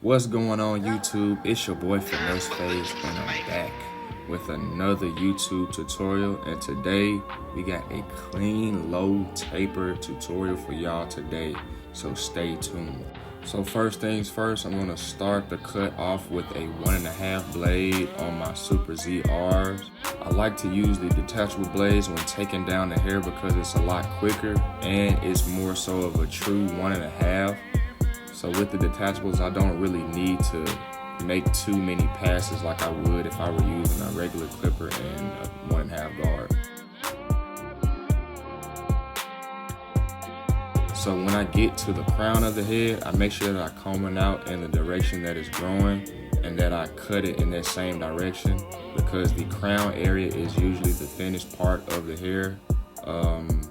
What's going on YouTube? It's your boy Finesse Phase and I'm back with another YouTube tutorial, and today we got a clean low taper tutorial for y'all today, so stay tuned. So first things first, I'm going to start the cut off with a 1.5 blade on my Super ZRs. I like to use the detachable blades when taking down the hair because it's a lot quicker and it's more so of a true 1.5. So with the detachables, I don't really need to make too many passes like I would if I were using a regular clipper and a 1.5 guard. So when I get to the crown of the head, I make sure that I comb it out in the direction that it's growing and that I cut it in that same direction, because the crown area is usually the thinnest part of the hair,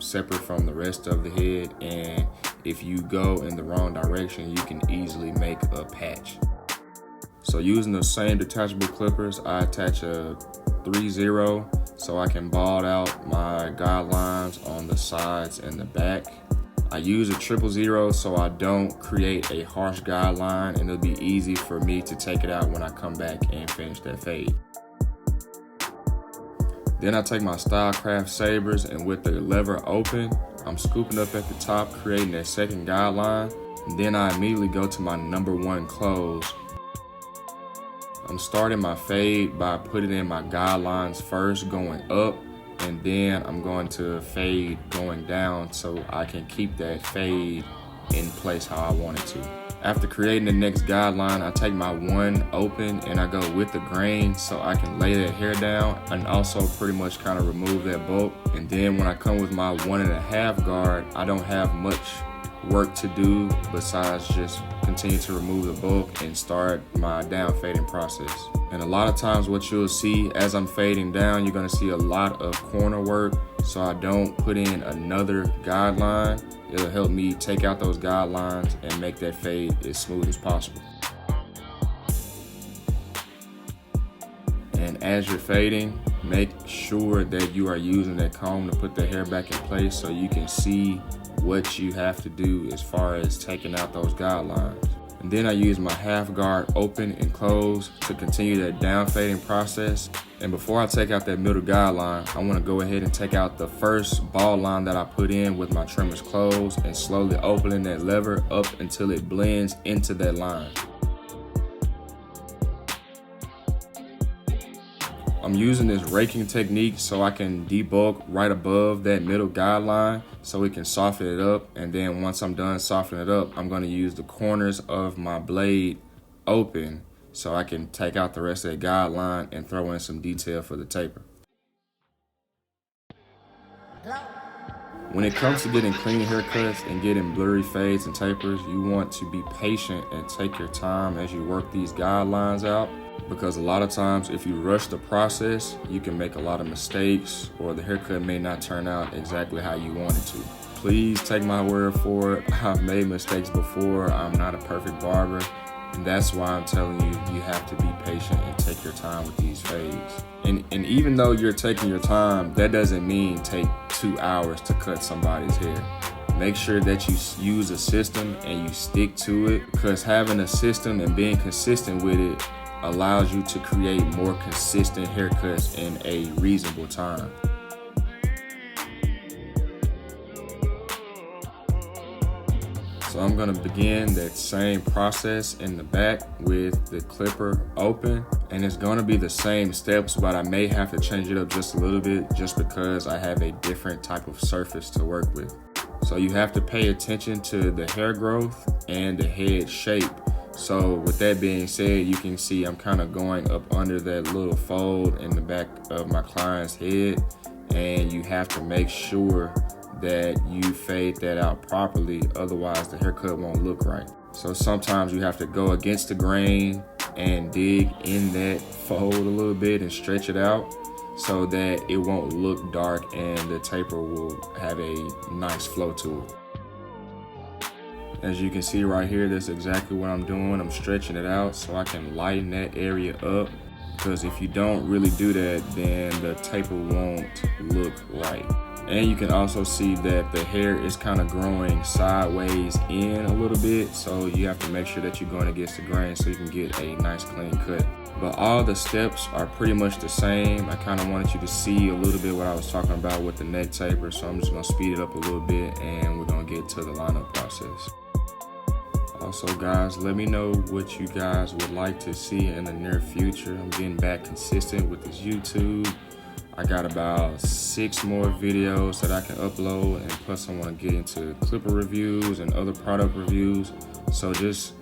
separate from the rest of the head, and if you go in the wrong direction, you can easily make a patch. So using the same detachable clippers, I attach a 3-0 so I can bald out my guidelines on the sides and the back. I use a 000 so I don't create a harsh guideline, and it'll be easy for me to take it out when I come back and finish that fade. Then I take my Stylecraft sabers, and with the lever open, I'm scooping up at the top, creating that second guideline. And then I immediately go to my number 1 close. I'm starting my fade by putting in my guidelines first, going up, and then I'm going to fade going down so I can keep that fade in place how I want it to. After creating the next guideline, I take my 1 open and I go with the grain so I can lay that hair down and also pretty much kind of remove that bulk. And then when I come with my 1.5 guard, I don't have much work to do besides just continue to remove the bulk and start my down fading process. And a lot of times what you'll see as I'm fading down, you're gonna see a lot of corner work, so I don't put in another guideline. It'll help me take out those guidelines and make that fade as smooth as possible. And as you're fading, make sure that you are using that comb to put the hair back in place so you can see what you have to do as far as taking out those guidelines. And then I use my half guard open and close to continue that down fading process. And before I take out that middle guideline, I want to go ahead and take out the first ball line that I put in with my trimmers closed and slowly opening that lever up until it blends into that line. I'm using this raking technique so I can debulk right above that middle guideline so we can soften it up. And then once I'm done softening it up, I'm going to use the corners of my blade open so I can take out the rest of that guideline and throw in some detail for the taper. When it comes to getting clean haircuts and getting blurry fades and tapers, you want to be patient and take your time as you work these guidelines out, because a lot of times if you rush the process, you can make a lot of mistakes or the haircut may not turn out exactly how you want it to. Please take my word for it. I've made mistakes before. I'm not a perfect barber, and that's why I'm telling you, you have to be patient and take your time with these fades. And even though you're taking your time, that doesn't mean take 2 hours to cut somebody's hair. Make sure that you use a system and you stick to it, because having a system and being consistent with it allows you to create more consistent haircuts in a reasonable time. So I'm gonna begin that same process in the back with the clipper open, and it's gonna be the same steps, but I may have to change it up just a little bit just because I have a different type of surface to work with. So you have to pay attention to the hair growth and the head shape. So with that being said, you can see I'm kind of going up under that little fold in the back of my client's head, and you have to make sure that you fade that out properly, otherwise the haircut won't look right. So sometimes you have to go against the grain and dig in that fold a little bit and stretch it out so that it won't look dark and the taper will have a nice flow to it. As you can see right here, that's exactly what I'm doing. I'm stretching it out so I can lighten that area up, because if you don't really do that, then the taper won't look right. And you can also see that the hair is kind of growing sideways in a little bit, so you have to make sure that you're going against the grain so you can get a nice clean cut. But all the steps are pretty much the same. I kind of wanted you to see a little bit what I was talking about with the neck taper, so I'm just going to speed it up a little bit and we're going to get to the lineup process. Also guys, let me know what you guys would like to see in the near future. I'm getting back consistent with this YouTube. I got about 6 more videos that I can upload, and plus I want to get into clipper reviews and other product reviews. So just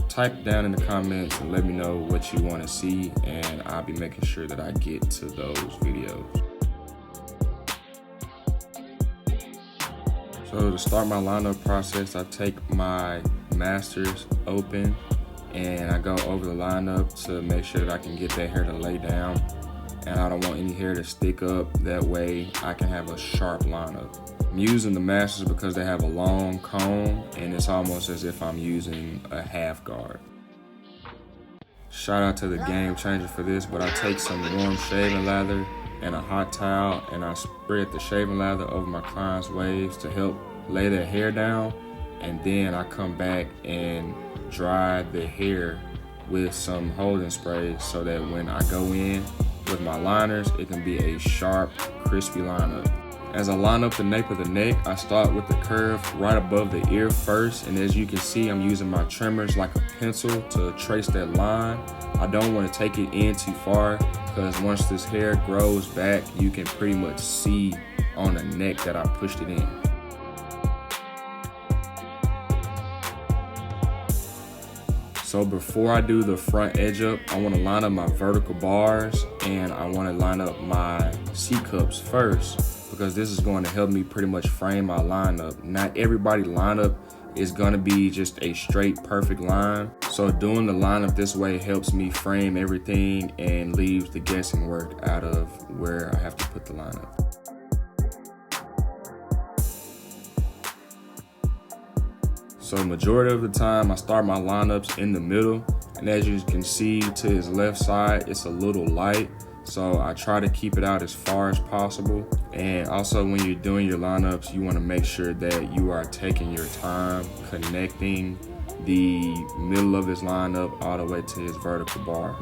type down in the comments and let me know what you want to see, and I'll be making sure that I get to those videos. So to start my lineup process, I take my masters open and I go over the lineup to make sure that I can get that hair to lay down. And I don't want any hair to stick up, that way I can have a sharp lineup. I'm using the masters because they have a long comb and it's almost as if I'm using a half guard. Shout out to the game changer for this, but I take some warm shaving lather and a hot towel and I spread the shaving lather over my client's waves to help lay their hair down, and then I come back and dry the hair with some holding spray so that when I go in with my liners, it can be a sharp, crispy lineup. As I line up the nape of the neck, I start with the curve right above the ear first, and as you can see, I'm using my trimmers like a pencil to trace that line. I don't want to take it in too far because once this hair grows back, you can pretty much see on the neck that I pushed it in. So before I do the front edge up, I want to line up my vertical bars and I want to line up my C-cups first, because this is going to help me pretty much frame my lineup. Not everybody lineup is going to be just a straight perfect line. So doing the lineup this way helps me frame everything and leaves the guessing work out of where I have to put the lineup. So majority of the time I start my lineups in the middle, and as you can see to his left side, it's a little light. So I try to keep it out as far as possible. And also when you're doing your lineups, you want to make sure that you are taking your time connecting the middle of his lineup all the way to his vertical bar.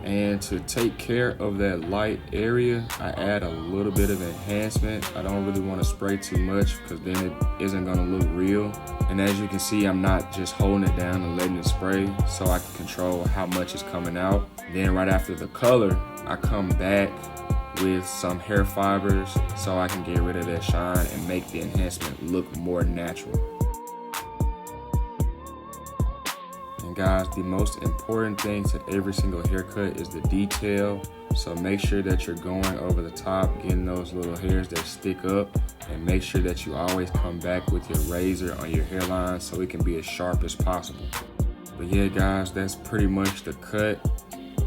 And to take care of that light area, I add a little bit of enhancement. I don't really want to spray too much because then it isn't going to look real. And as you can see, I'm not just holding it down and letting it spray, so I can control how much is coming out. Then right after the color, I come back with some hair fibers so I can get rid of that shine and make the enhancement look more natural. And guys, the most important thing to every single haircut is the detail. So make sure that you're going over the top, getting those little hairs that stick up, and make sure that you always come back with your razor on your hairline so it can be as sharp as possible. But yeah guys, that's pretty much the cut.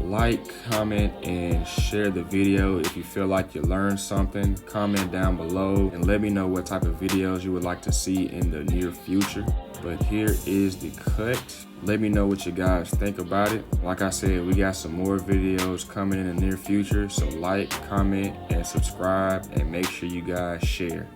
Like, comment, and share the video if you feel like you learned something. Comment down below and let me know what type of videos you would like to see in the near future. But here is the cut. Let me know what you guys think about it. Like I said, we got some more videos coming in the near future, so like, comment, and subscribe, and make sure you guys share.